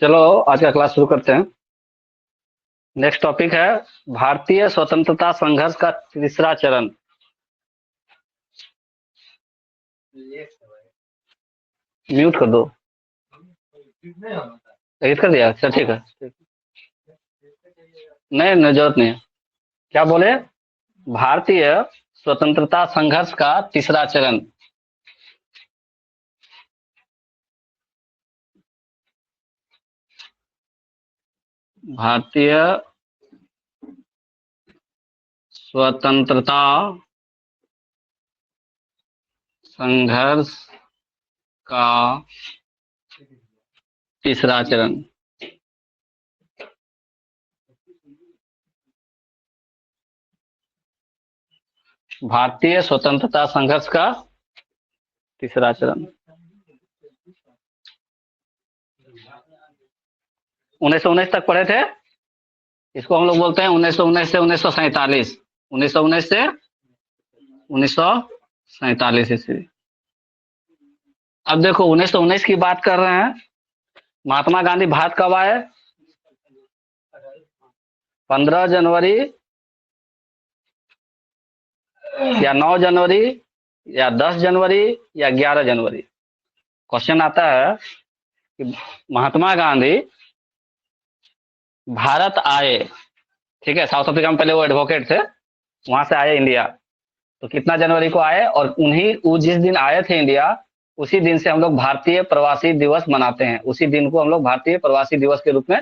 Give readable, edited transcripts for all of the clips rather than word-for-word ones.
चलो आज का क्लास शुरू करते हैं। नेक्स्ट टॉपिक है भारतीय स्वतंत्रता संघर्ष का तीसरा चरण। म्यूट कर दो। एडिट कर दिया? अच्छा ठीक है। नहीं नहीं, जरूरत नहीं है। क्या बोले? भारतीय स्वतंत्रता संघर्ष का तीसरा चरण। भारतीय स्वतंत्रता संघर्ष का तीसरा चरण। भारतीय स्वतंत्रता संघर्ष का तीसरा चरण 1919 तक पढ़े थे। इसको हम लोग बोलते हैं 1919 से 1947। 1919 से 1947 ईस्वी। अब देखो 1919 की बात कर रहे हैं। महात्मा गांधी भारत कब आए? 15 जनवरी या 9 जनवरी या 10 जनवरी या 11 जनवरी। क्वेश्चन आता है कि महात्मा गांधी भारत आए, ठीक है, साउथ अफ्रीका में पहले वो एडवोकेट थे, वहां से आए इंडिया। तो कितना जनवरी को आए? और उन्हीं वो जिस दिन आए थे इंडिया, उसी दिन से हम लोग भारतीय प्रवासी दिवस मनाते हैं। उसी दिन को हम लोग भारतीय प्रवासी दिवस के रूप में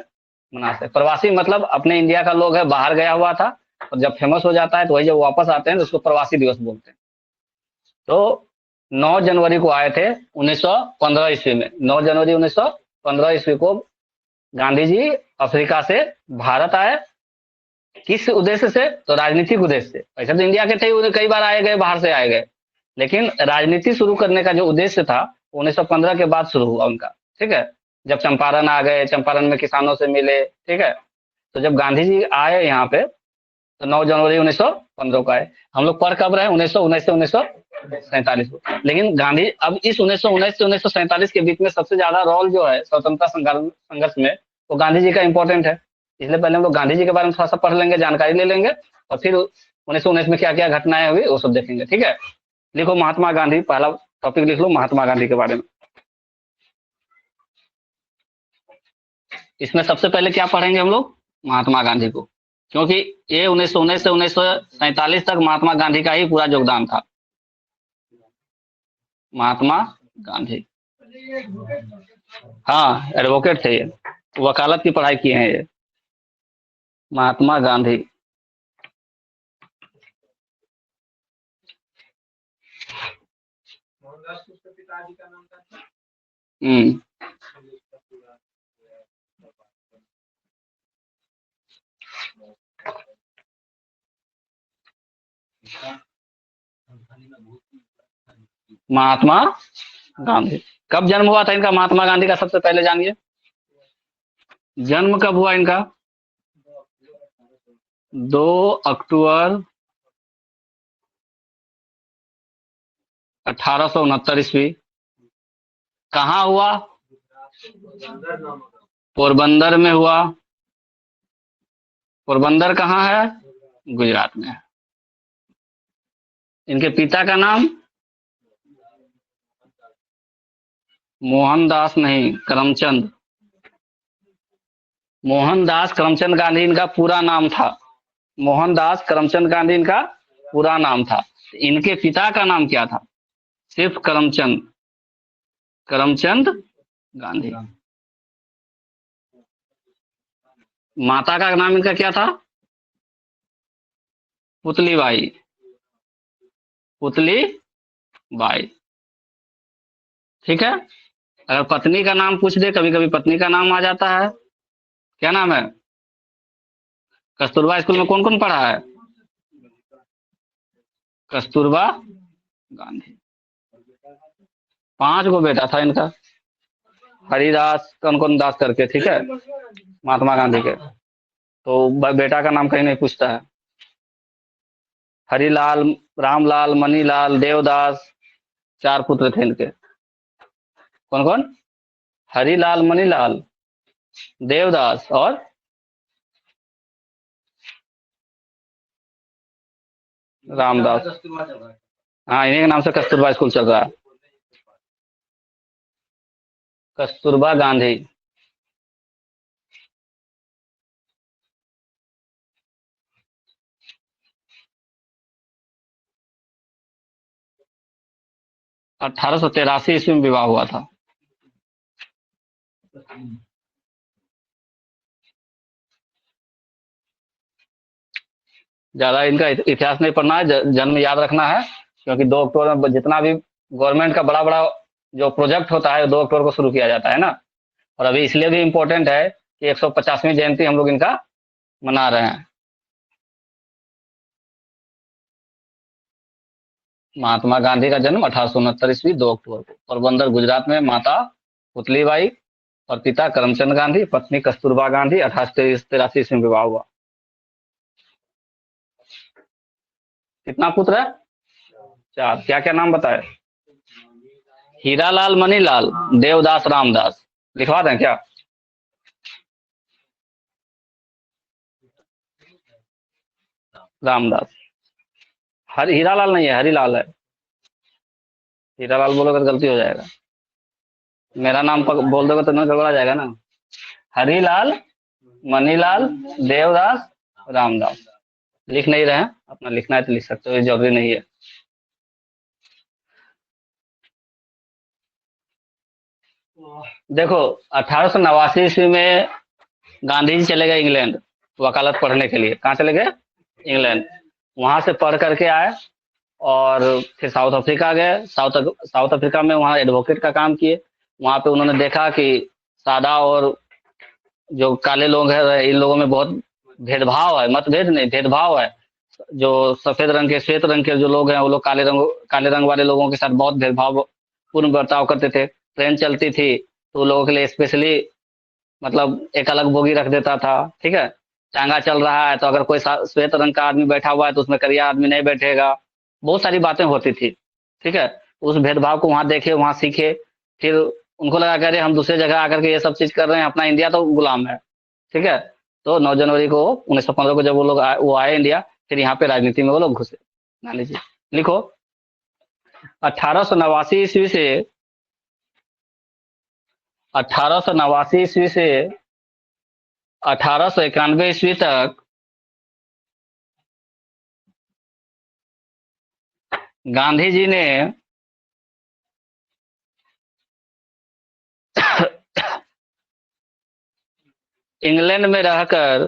मनाते हैं। प्रवासी मतलब अपने इंडिया का लोग है, बाहर गया हुआ था और जब फेमस हो जाता है तो वही जब वापस आते हैं तो उसको प्रवासी दिवस बोलते हैं। तो 9 जनवरी को आए थे 1915 ईस्वी में। 9 जनवरी 1915 ईस्वी को गांधी जी अफ्रीका से भारत आए। किस उद्देश्य से? तो राजनीतिक उद्देश्य से। ऐसे तो इंडिया के थे, उन्हें कई बार आए गए, बाहर से आए गए, लेकिन राजनीति शुरू करने का जो उद्देश्य था 1915 के बाद शुरू हुआ उनका। ठीक है, जब चंपारण आ गए, चंपारण में किसानों से मिले, ठीक है। तो जब गांधी जी आए यहाँ पे तो 9 जनवरी 1915 को आए। हम लोग पढ़ कब रहे? 1919 से 1947 को। लेकिन गांधी अब इस 1919 से 1947 के बीच में सबसे ज्यादा रोल जो है स्वतंत्रता संघर्ष में, वो गांधी जी का इंपॉर्टेंट है। इसलिए पहले हम लोग गांधी जी के बारे में थोड़ा सा पढ़ लेंगे, जानकारी ले लेंगे, और फिर 1919 में क्या क्या घटनाएं हुई वो सब देखेंगे। ठीक है, लिखो महात्मा गांधी, पहला टॉपिक लिख लो महात्मा गांधी के बारे में। इसमें सबसे पहले क्या पढ़ेंगे हम लोग? महात्मा गांधी को, क्योंकि ये 1919 से 1947 तक महात्मा गांधी का ही पूरा योगदान था। महात्मा गांधी, हाँ एडवोकेट थे ये, वकालत की पढ़ाई किए हैं ये। महात्मा गांधी हम्म महात्मा गांधी कब जन्म हुआ था इनका? महात्मा गांधी का सबसे पहले जानिए, जन्म कब हुआ इनका? 2 अक्टूबर 1869 ईस्वी। कहाँ हुआ? पोरबंदर में हुआ। पोरबंदर कहाँ है? गुजरात में है। इनके पिता का नाम? मोहनदास नहीं, करमचंद। मोहनदास करमचंद गांधी इनका पूरा नाम था। मोहनदास करमचंद गांधी इनका पूरा नाम था। इनके पिता का नाम क्या था? सिर्फ करमचंद, करमचंद गांधी। माता का नाम इनका क्या था? पुतली बाई, पुतली बाई। ठीक है, अगर पत्नी का नाम पूछ दे, कभी कभी पत्नी का नाम आ जाता है, क्या नाम है? कस्तूरबा स्कूल में कौन कौन पढ़ा है? कस्तूरबा गांधी। 5 गो बेटा था इनका, हरिदास कौन कौन दास करके, ठीक है, महात्मा गांधी के। तो बेटा का नाम कहीं नहीं पूछता है। हरिलाल, रामलाल, मनीलाल, देवदास, 4 पुत्र थे इनके। कौन कौन? हरिलाल, मनीलाल, देवदास और रामदास। हाँ, इन्हीं के नाम से कस्तूरबा स्कूल चल रहा है। कस्तूरबा गांधी। 1883 ईस्वी में विवाह हुआ था। ज्यादा इनका इतिहास नहीं पढ़ना है, जन्म याद रखना है, क्योंकि 2 अक्टूबर में जितना भी गवर्नमेंट का बड़ा बड़ा जो प्रोजेक्ट होता है 2 अक्टूबर को शुरू किया जाता है ना। और अभी इसलिए भी इम्पोर्टेंट है कि 150वीं जयंती हम लोग इनका मना रहे हैं। महात्मा गांधी का जन्म 1869 ईस्वी 2 अक्टूबर को पोरबंदर गुजरात में, माता पुतलीबाई और पिता करमचंद गांधी, पत्नी कस्तूरबा गांधी। 1883 ईस्वी में विवाह हुआ। कितना पुत्र है? 4। क्या क्या नाम बताए? हीरालाल, मनीलाल, देवदास, रामदास। लिखवा दें क्या? रामदास। हीरालाल नहीं है, हरीलाल है। हीरालाल बोलोगे तो गलती हो जाएगा। मेरा नाम बोल दोगे तो ना गड़बड़ा जाएगा ना। हरीलाल, मनीलाल, देवदास, रामदास। लिख नहीं रहे हैं? अपना लिखना है तो लिख सकते हो, ये जरूरी नहीं है। देखो, 1889 ईस्वी में गांधी जी चले गए इंग्लैंड वकालत पढ़ने के लिए। कहाँ चले गए? इंग्लैंड। वहां से पढ़ करके आए और फिर साउथ अफ्रीका गए। साउथ अफ्रीका में वहाँ एडवोकेट का काम किए। वहां पे उन्होंने देखा कि सादा और जो काले लोग हैं, इन लोगों में बहुत भेदभाव है। मतभेद नहीं, भेदभाव है। जो सफेद रंग के, श्वेत रंग के जो लोग हैं, वो लोग काले रंग वाले लोगों के साथ बहुत भेदभाव पूर्ण बर्ताव करते थे। ट्रेन चलती थी तो लोगों के लिए स्पेशली मतलब एक अलग बोगी रख देता था। ठीक है। टांगा चल रहा है तो अगर कोई श्वेत रंग का आदमी बैठा हुआ है तो उसमें करिया आदमी नहीं बैठेगा। बहुत सारी बातें होती थी। ठीक है। उस भेदभाव को वहां देखे, वहां सीखे। फिर उनको लगा कि अरे हम दूसरे जगह आकर के ये सब चीज कर रहे हैं, अपना इंडिया तो गुलाम है। ठीक है। तो 9 जनवरी को 1915 को जब वो आए इंडिया, फिर यहाँ पे राजनीति में वो लोग घुसे। गांधी जी। लिखो, 1889 ईस्वी से 1889 ईस्वी से 1891 ईस्वी तक गांधी जी ने इंग्लैंड में रहकर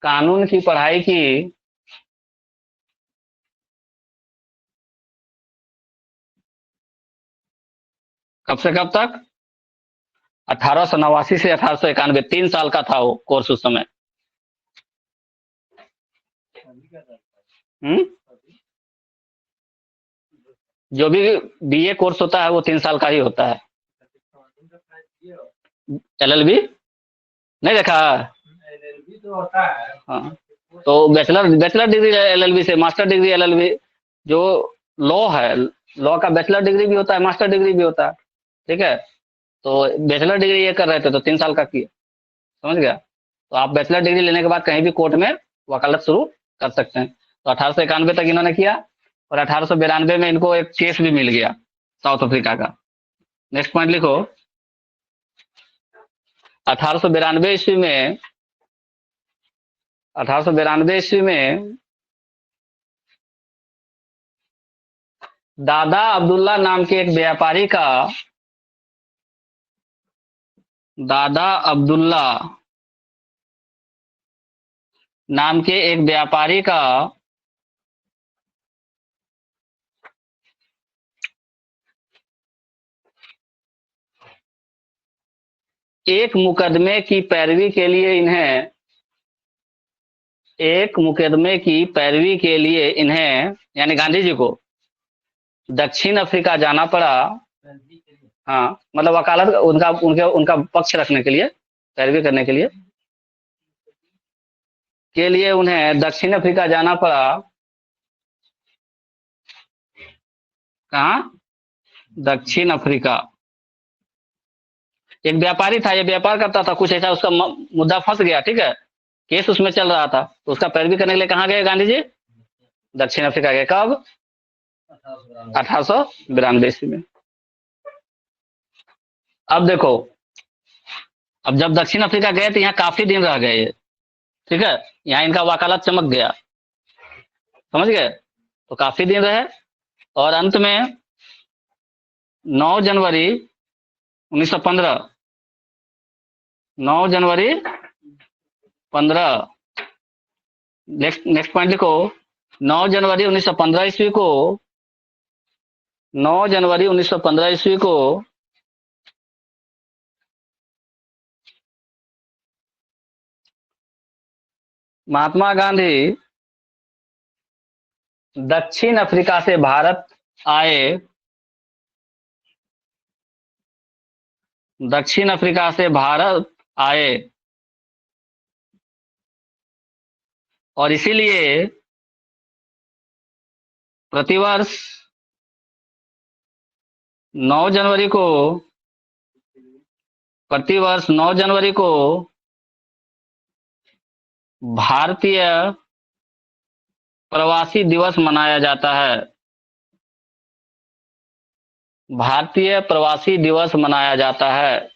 कानून की पढ़ाई की। कब से कब तक? 1889 से 1891। 3 साल का था वो कोर्स उस समय। हम्म। जो भी बीए कोर्स होता है वो 3 साल का ही होता है। एलएलबी नहीं देखा? तो होता है। हाँ, तो बैचलर डिग्री एलएलबी से, मास्टर डिग्री एलएलबी जो लॉ है, लॉ का बैचलर डिग्री भी होता है, मास्टर डिग्री भी होता है। ठीक है। तो बैचलर डिग्री ये कर रहे थे तो 3 साल का किए। समझ गया? तो आप बैचलर डिग्री लेने के बाद कहीं भी कोर्ट में वकालत शुरू कर सकते हैं। तो 1891 तक इन्होंने किया और 1892 में इनको एक केस भी मिल गया साउथ अफ्रीका का। नेक्स्ट पॉइंट लिखो, 1892 ईस्वी में 1892 ईस्वी में दादा अब्दुल्ला नाम के एक व्यापारी का, दादा अब्दुल्ला नाम के एक व्यापारी का एक मुकदमे की पैरवी के लिए इन्हें यानी गांधी जी को दक्षिण अफ्रीका जाना पड़ा। हाँ, मतलब वकालत उनका पक्ष रखने के लिए, पैरवी करने के लिए उन्हें दक्षिण अफ्रीका जाना पड़ा। कहाँ? दक्षिण अफ्रीका। एक व्यापारी था, ये व्यापार करता था, कुछ ऐसा उसका मुद्दा फंस गया, ठीक है, केस उसमें चल रहा था, तो उसका पैरवी करने के लिए कहाँ गए गांधी जी? दक्षिण अफ्रीका गए। कब? 1892 ईस्वी में। अब देखो, अब जब दक्षिण अफ्रीका गए तो यहाँ काफी दिन रह गए, ठीक है, यहाँ इनका वकालत चमक गया, समझ गए, तो काफी दिन रहे, और अंत में 9 जनवरी 1915, 9 जनवरी 15, नेक्स्ट पॉइंट लिखो, 9 जनवरी 1915 ईस्वी को, 9 जनवरी 1915 ईस्वी को महात्मा गांधी दक्षिण अफ्रीका से भारत आए, दक्षिण अफ्रीका से भारत आए, और इसीलिए प्रतिवर्ष 9 जनवरी को, प्रतिवर्ष 9 जनवरी को भारतीय प्रवासी दिवस मनाया जाता है, भारतीय प्रवासी दिवस मनाया जाता है,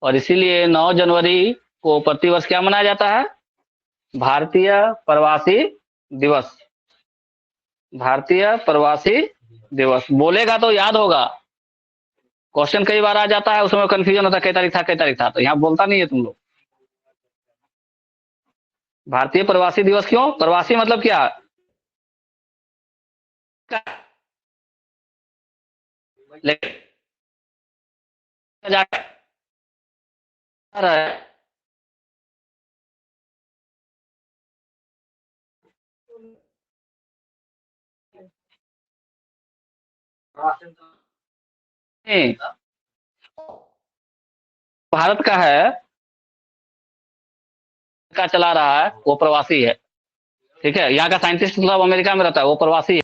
और इसीलिए 9 जनवरी को प्रतिवर्ष क्या मनाया जाता है? भारतीय प्रवासी दिवस, भारतीय प्रवासी दिवस। बोलेगा तो याद होगा, क्वेश्चन कई बार आ जाता है, उसमें कंफ्यूजन होता है, कई तारीख था कई तारीख था, तो यहाँ बोलता नहीं है तुम लोग। भारतीय प्रवासी दिवस क्यों? प्रवासी मतलब क्या? भारत का है, का चला रहा है वो प्रवासी है, ठीक है, यहाँ का साइंटिस्ट मतलब अमेरिका में रहता है, वो प्रवासी है।